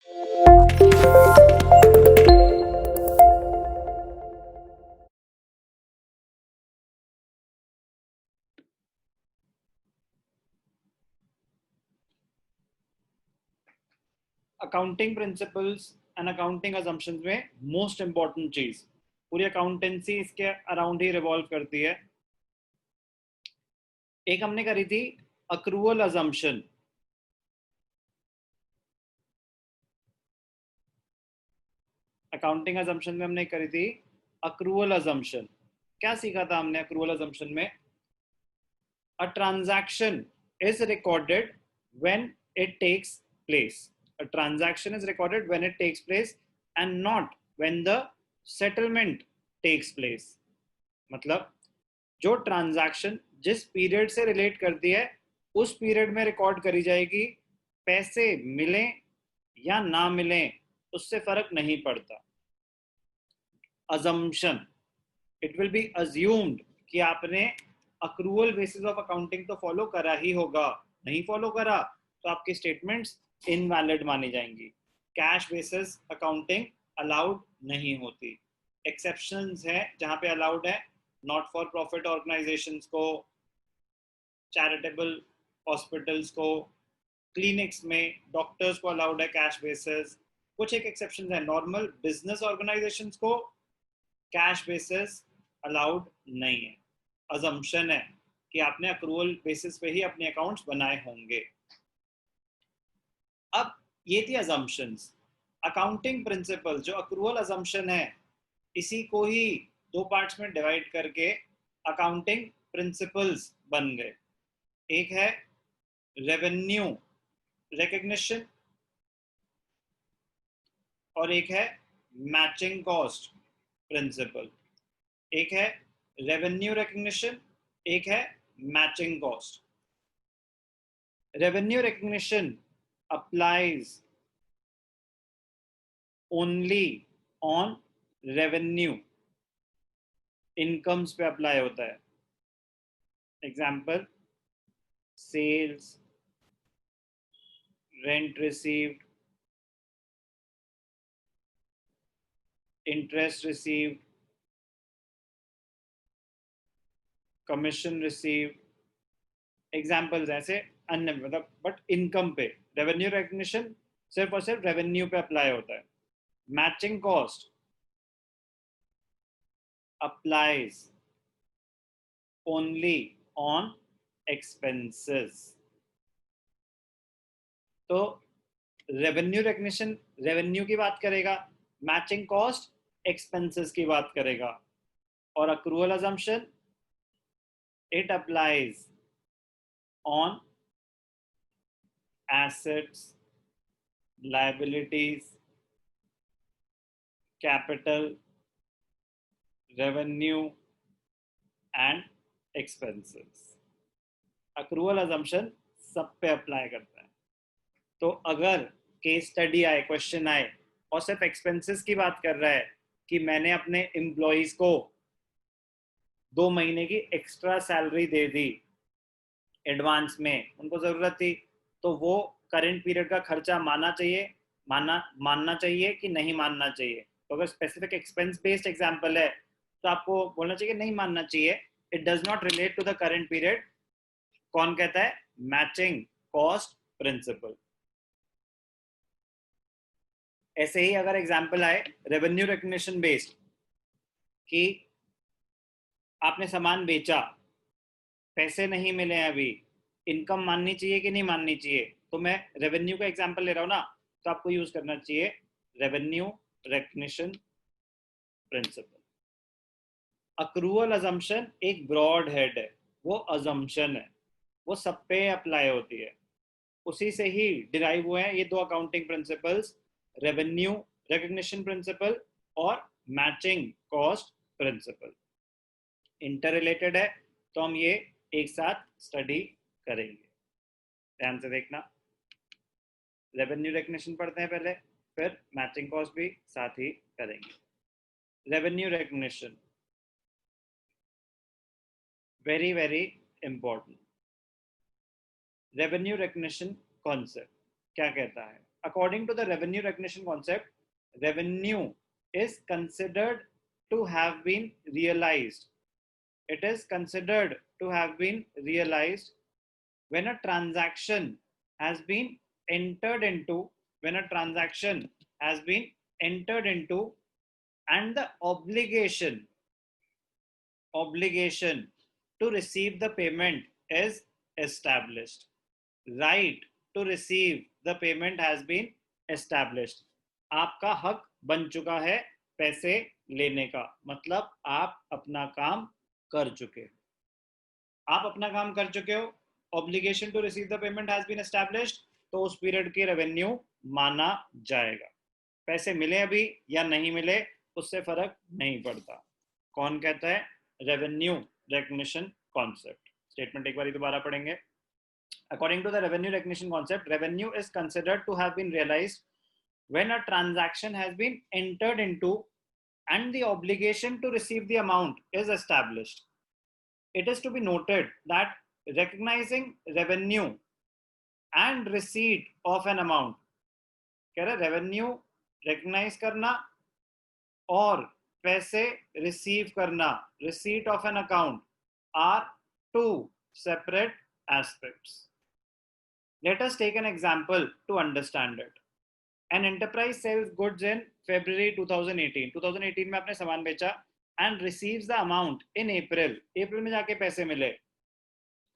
Accounting principles and accounting assumptions में most important चीज, पूरी अकाउंटेंसी इसके अराउंड ही रिवॉल्व करती है। एक हमने करी थी अक्रूवल असम्पशन। अकाउंटिंग असम्पशन में हमने करी थी अक्रूवल असम्पशन। क्या सीखा था हमने अक्रूवल असम्पशन में? A transaction is recorded when it takes place. A transaction is recorded when it takes place and not when the settlement takes place. मतलब जो ट्रांजैक्शन जिस पीरियड से रिलेट करती है उस पीरियड में रिकॉर्ड करी जाएगी, पैसे मिलें या ना मिलें उससे फर्क नहीं पड़ता। Assumption, it will be assumed कि आपने अक्रूवल बेसिस ऑफ अकाउंटिंग तो फॉलो करा ही होगा, नहीं फॉलो करा तो आपकी स्टेटमेंट्स इनवैलिड मानी जाएंगी। कैश बेसिस अकाउंटिंग अलाउड नहीं होती। एक्सेप्शंस है जहां पे अलाउड है, नॉट फॉर प्रॉफिट ऑर्गेनाइजेशंस को, चैरिटेबल हॉस्पिटल्स को, क्लिनिक्स में डॉक्टर्स को अलाउड है कैश बेसिस। कुछ एक एक्सेप्शन है, नॉर्मल बिजनेस ऑर्गेनाइजेशंस को कैश बेसिस अलाउड नहीं है। अजम्पशन है कि आपने अक्रूवल बेसिस पे ही अपने अकाउंट्स बनाए होंगे। अब ये थी अजम्पशंस। अकाउंटिंग प्रिंसिपल जो अक्रूवल अजम्पशन है, इसी को ही दो पार्ट्स में डिवाइड करके अकाउंटिंग प्रिंसिपल्स बन गए। एक है रेवेन्यू रिकग्निशन और एक है मैचिंग कॉस्ट प्रिंसिपल। एक है रेवेन्यू रिकग्निशन, एक है matching cost. Revenue recognition applies only on revenue, incomes पे अप्लाई होता है। Example, sales, rent received, interest received, commission received, examples ऐसे अन्य, मतलब बट इनकम पे रेवेन्यू रिकग्निशन सिर्फ और सिर्फ रेवेन्यू पे अप्लाई होता है। Matching cost applies only on expenses। तो रेवेन्यू रिकग्निशन रेवेन्यू की बात करेगा, मैचिंग कॉस्ट एक्सपेंसेस की बात करेगा, और accrual assumption it applies on assets, liabilities, capital, revenue and expenses. Accrual assumption सब पे अप्लाई करता है। तो अगर केस स्टडी आए, क्वेश्चन आए और सिर्फ एक्सपेंसेस की बात कर रहा है कि मैंने अपने एम्प्लॉइज को 2 महीने की एक्स्ट्रा सैलरी दे दी एडवांस में, उनको जरूरत थी, तो वो करंट पीरियड का खर्चा मानना चाहिए कि नहीं मानना चाहिए? तो अगर स्पेसिफिक एक्सपेंस बेस्ड एग्जांपल है तो आपको बोलना चाहिए नहीं मानना चाहिए, it does not relate to the current period. कौन कहता है? Matching cost principle. ऐसे ही अगर एग्जांपल आए रेवेन्यू रिकग्निशन बेस्ड कि आपने सामान बेचा, पैसे नहीं मिले अभी, इनकम माननी चाहिए कि नहीं माननी चाहिए? तो मैं रेवेन्यू का एग्जांपल ले रहा हूं ना, तो आपको यूज करना चाहिए revenue recognition principle. Accrual assumption एक ब्रॉड हेड है, वो अजम्पशन है, वो सब पे अप्लाई होती है। उसी से ही डिराइव हुए हैं ये दो accounting principles, revenue recognition principle और matching cost principle. Inter related है, तो हम ये एक साथ स्टडी करेंगे। ध्यान से देखना, रेवेन्यू रिकग्निशन पढ़ते हैं पहले, फिर मैचिंग कॉस्ट भी साथ ही करेंगे। Revenue recognition very very important. Revenue recognition concept क्या कहता है? according to the revenue recognition concept, revenue is considered to have been realized. It is considered to have been realized when a transaction has been entered into, when a transaction has been entered into, and the obligation to receive the payment is established. Right to receive the payment has been established. आपका हक बन चुका है पैसे लेने का, मतलब आप अपना काम कर चुके हो, आप अपना काम कर चुके हो. Obligation to receive the payment has been established, तो उस पीरियड की रेवेन्यू माना जाएगा. पैसे मिले अभी या नहीं मिले उससे फर्क नहीं पड़ता. कौन कहता है? Revenue recognition concept. स्टेटमेंट एक बार दोबारा पढ़ेंगे. According to the revenue recognition concept, revenue is considered to have been realized when a transaction has been entered into and the obligation to receive the amount is established. It is to be noted that recognizing revenue and receipt of an amount, कह रहे revenue recognize करना और पैसे receive करना, receipt of an account, are two separate aspects. Let us take an example to understand it. An enterprise sells goods in February 2018. 2018 में आपने सामान बेचा and receives the amount in April. April में जाके पैसे मिले.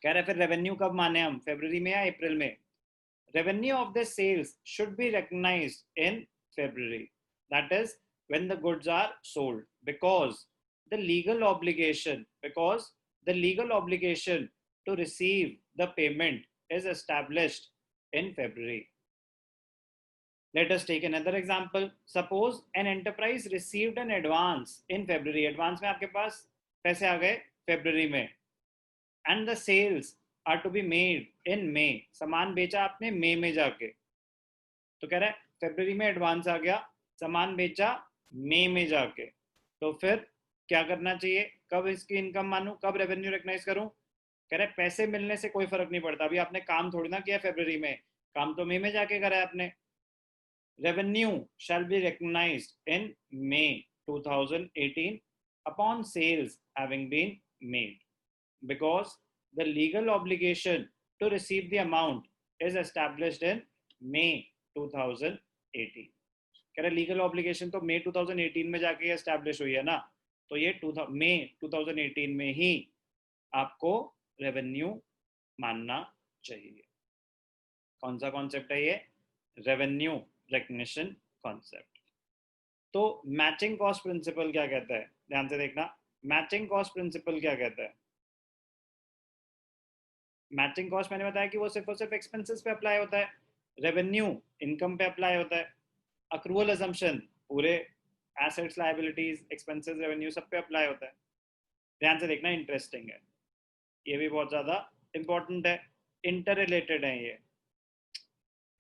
कह रहे फिर रेवेन्यू कब माने हम, फरवरी में या अप्रैल में? Revenue of the sales should be recognized in February. That is when the goods are sold, because the legal obligation to receive the payment is established in February. Let us take another example. Suppose an enterprise received an advance in February. Advance में आपके पास पैसे आ गए February में, and the sales are to be made in May. सामान बेचा आपने May में जाके, तो कह रहा है February में एडवांस आ गया, सामान बेचा May में जाके, तो फिर क्या करना चाहिए? कब इसकी इनकम मानूं, कब रेवेन्यू रिकग्नाइज करूं? कह रहे पैसे मिलने से कोई फर्क नहीं पड़ता. अभी आपने काम थोड़ी ना किया फरवरी में, काम तो मई में जाके करा है आपने. Revenue shall be recognised in May 2018 upon sales having been made, because the legal obligation to receive the amount is established in May 2018. कह रहे लीगल ऑब्लिगेशन तो May 2018 में जाके एस्टैब्लिश हुई है ना, तो ये May 2018 में ही आपको रेवेन्यू मानना चाहिए. कौन सा कॉन्सेप्ट है ये? Revenue recognition concept. तो मैचिंग कॉस्ट प्रिंसिपल क्या कहता है? ध्यान से देखना. मैचिंग कॉस्ट प्रिंसिपल क्या कहता है? मैचिंग कॉस्ट मैंने बताया कि वो सिर्फ और सिर्फ एक्सपेंसेस पे अप्लाई होता है, रेवेन्यू इनकम पे अप्लाई होता है. अक्रूवल असम्पशन पूरे एसेट्स, लायबिलिटीज, एक्सपेंसेस, रेवेन्यू सब पे अप्लाई होता है. ध्यान से देखना, इंटरेस्टिंग है, ये भी बहुत ज़्यादा इंपॉर्टेंट है, इंटर रिलेटेड है ये,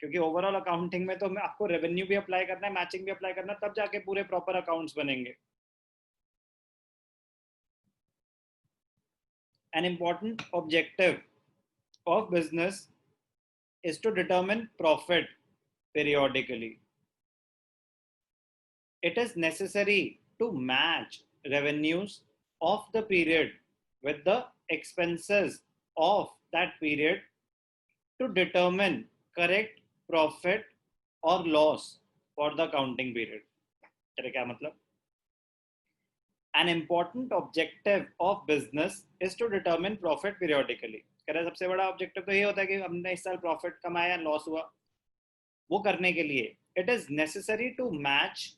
क्योंकि ओवरऑल अकाउंटिंग में तो आपको रेवेन्यू भी अप्लाई करना है, मैचिंग भी अप्लाई करना है, तब जाके पूरे प्रॉपर अकाउंट्स बनेंगे. An important objective of business is to determine profit periodically. It is necessary to match revenues of the period with the expenses of that period to determine correct profit or loss for the accounting period. क्या मतलब? An important objective of business is to determine profit periodically. कह रहे सबसे बड़ा objective तो ये होता है कि हमने इस साल प्रॉफिट कमाया, लॉस हुआ, वो करने के लिए it is necessary to match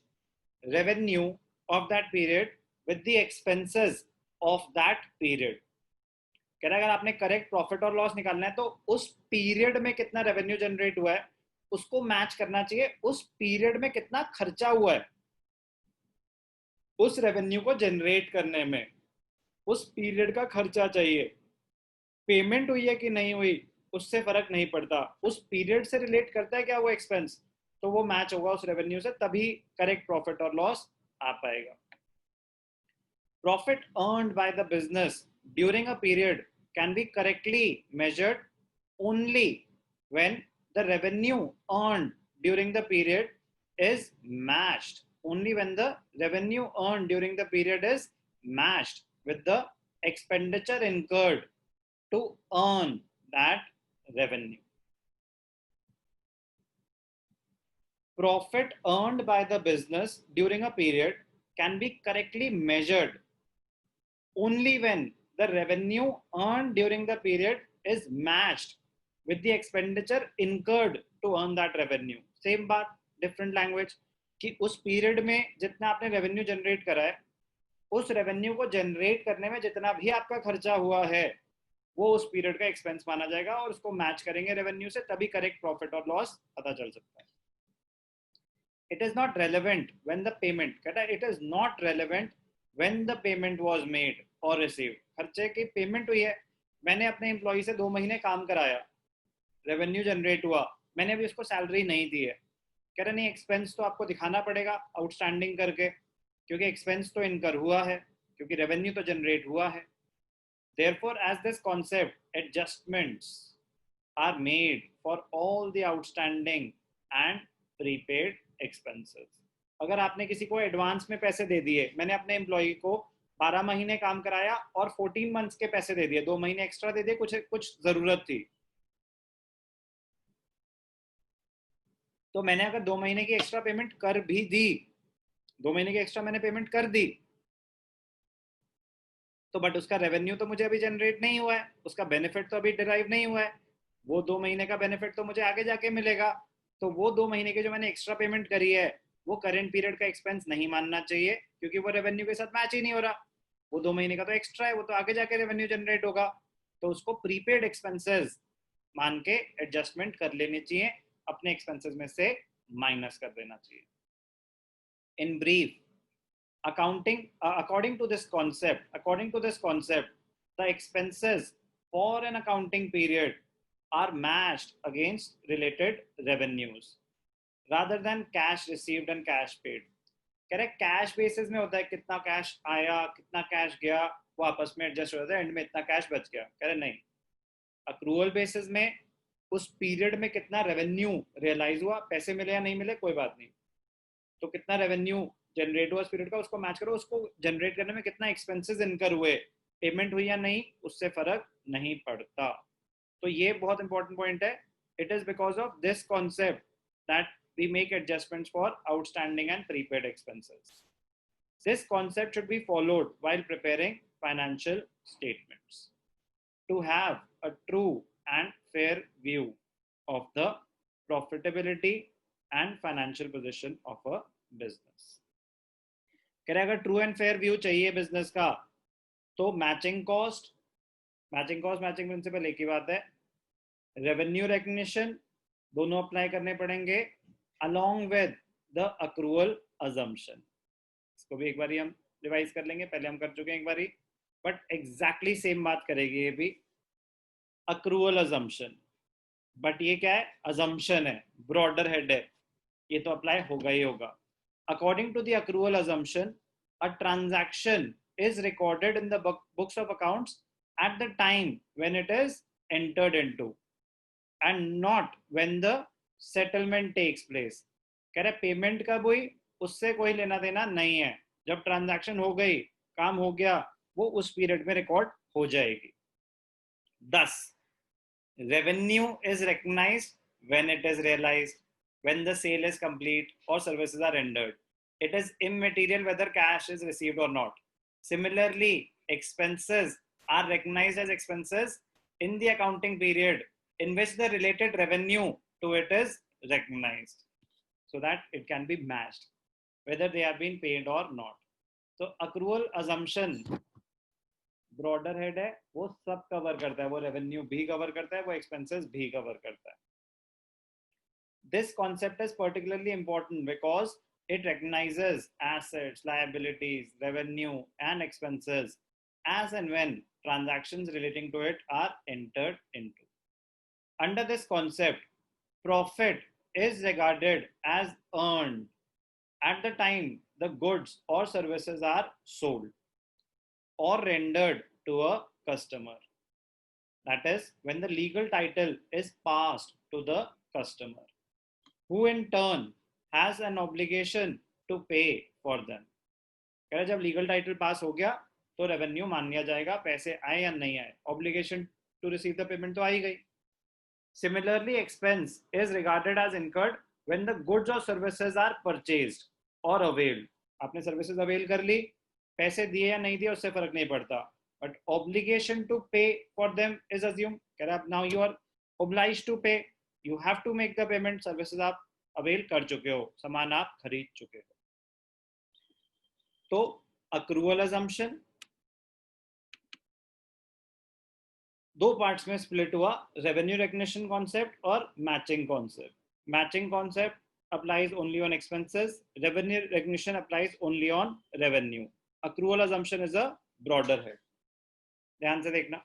revenue of that period with the expenses of that period. कह रहा है अगर आपने करेक्ट प्रॉफिट और लॉस निकालना है तो उस पीरियड में कितना रेवेन्यू जनरेट हुआ है उसको मैच करना चाहिए उस पीरियड में कितना खर्चा हुआ है उस रेवेन्यू को जनरेट करने में. उस पीरियड का खर्चा चाहिए. पेमेंट हुई है कि नहीं हुई उससे फर्क नहीं पड़ता, उस पीरियड से रिलेट करता है क्या वो एक्सपेंस, तो वो मैच होगा उस रेवेन्यू से, तभी करेक्ट प्रॉफिट और लॉस आ पाएगा. Profit earned by the business during a period can be correctly measured only when the revenue earned during the period is matched. Only when the revenue earned during the period is matched with the expenditure incurred to earn that revenue. Profit earned by the business during a period can be correctly measured only when the revenue earned during the period is matched with the expenditure incurred to earn that revenue. Same बात, different language, कि उस period में जितना आपने revenue generate करा है, उस revenue को जनरेट करने में जितना भी आपका खर्चा हुआ है वो उस पीरियड का एक्सपेंस माना जाएगा और उसको मैच करेंगे रेवेन्यू से, तभी करेक्ट प्रॉफिट और लॉस पता चल सकता है. It is not relevant when the payment, कहता है it is not relevant when the payment was made or received. खर्चे की पेमेंट हुई है, मैंने अपने एम्प्लॉय से 2 महीने काम कराया, रेवेन्यू जनरेट हुआ, मैंने अभी उसको सैलरी नहीं दी है, कह रहे नहीं एक्सपेंस तो आपको दिखाना पड़ेगा आउटस्टैंडिंग करके, क्योंकि एक्सपेंस तो इनकर हुआ है, क्योंकि रेवेन्यू तो जनरेट हुआ है. Therefore, as this concept, adjustments are made for all the outstanding and prepaid expenses. अगर आपने किसी को एडवांस में पैसे दे दिए, मैंने अपने एम्प्लॉय को 12 महीने काम कराया और 14 मंथ्स के पैसे दे दिए, 2 महीने एक्स्ट्रा दे दिए, कुछ जरूरत थी, तो मैंने अगर 2 महीने की एक्स्ट्रा पेमेंट कर भी दी, 2 महीने की एक्स्ट्रा मैंने पेमेंट कर दी, तो बट उसका रेवेन्यू तो मुझे अभी जनरेट नहीं हुआ है, उसका बेनिफिट तो अभी डिराइव नहीं हुआ है, वो 2 महीने का बेनिफिट तो मुझे आगे जाके मिलेगा, तो वो 2 महीने की जो मैंने एक्स्ट्रा पेमेंट करी है वो करंट पीरियड का एक्सपेंस नहीं मानना चाहिए, क्योंकि वो रेवेन्यू के साथ मैच ही नहीं हो रहा, वो 2 महीने का तो एक्स्ट्रा है, वो तो आगे जाके रेवेन्यू जनरेट होगा, तो उसको प्रीपेड एक्सपेंसेस मान के एडजस्टमेंट कर लेनी चाहिए, अपने एक्सपेंसेस में से माइनस कर देना चाहिए. In brief, according to this concept, the expenses for an accounting period are matched against related revenues rather than cash received and cash paid. कह रहे कैश बेसिस में होता है, कितना कैश आया कितना कैश गया वो आपस में एडजस्ट हो जाता है, एंड में इतना कैश बच गया. कह रहे नहीं, अक्रूवल बेसिस में उस पीरियड में कितना रेवेन्यू रियलाइज हुआ, पैसे मिले या नहीं मिले कोई बात नहीं, तो कितना रेवेन्यू जनरेट हुआ उस पीरियड का उसको मैच करो, उसको जनरेट करने में कितना एक्सपेंसेस इनकर हुए, पेमेंट हुई या नहीं उससे फर्क नहीं पड़ता. तो ये बहुत इंपॉर्टेंट पॉइंट है. It is because of this concept that we make adjustments for outstanding and prepaid expenses. This concept should be followed while preparing financial statements to have a true and fair view of the profitability and financial position of a business. कह रहे अगर true and fair view चाहिए business का, तो matching principal एक ही बात है, revenue recognition दोनों अप्लाई करने पड़ेंगे along with the accrual assumption. इसको भी एक बार हम रिवाइज कर लेंगे, पहले हम कर चुके हैं एक बारी, बट एग्जैक्टली सेम बात करेगी ये भी. अक्रूवल अजम्पशन, बट ये क्या है, अजम्पशन है, ब्रॉडर हेड है, ये तो अप्लाई होगा ही होगा. According to the accrual assumption, a transaction is recorded in the books of accounts at the time when it is entered into and not when the settlement takes place. कह रहे payment कब हुई उससे कोई लेना देना नहीं है, जब ट्रांजैक्शन हो गई काम हो गया वो उस पीरियड में रिकॉर्ड हो जाएगी. Thus, revenue is recognized when it is realized, when the sale is complete or services are rendered. It is immaterial whether cash is received or not. Similarly, expenses are recognized as expenses in the accounting period in which the related revenue to it is recognized, so that it can be matched whether they have been paid or not. So accrual assumption broader head है, वो सब cover करता है, वो revenue भी cover करता है, वो एक्सपेंसेस भी कवर करता है. This concept is particularly important because it recognizes assets, liabilities, revenue and expenses as and when transactions relating to it are entered into. Under this concept, profit is regarded as earned at the time the goods or services are sold or rendered to a customer. That is, when the legal title is passed to the customer. who in turn has an obligation to pay for them. कह रहा जब legal title पास हो गया तो revenue मान लिया जाएगा, पैसे आए या नहीं आए, obligation to receive the payment तो आ ही गई. Similarly, expense is regarded as incurred when the goods or services are purchased or availed. आपने सर्विसेज अवेल कर ली, पैसे दिए या नहीं दिए उससे फर्क नहीं पड़ता, but obligation to pay for them is assume. कह रहा now you are obliged to pay, you have to make the payment. Services आप अवेल कर चुके हो, सामान आप खरीद चुके हो. तो अक्रूवल अजम्पशन दो पार्ट्स में स्प्लिट हुआ, रेवेन्यू रिकग्निशन कॉन्सेप्ट और matching concept. Matching concept applies only on expenses, revenue recognition applies only on revenue. Accrual assumption is a broader head. ध्यान से देखना.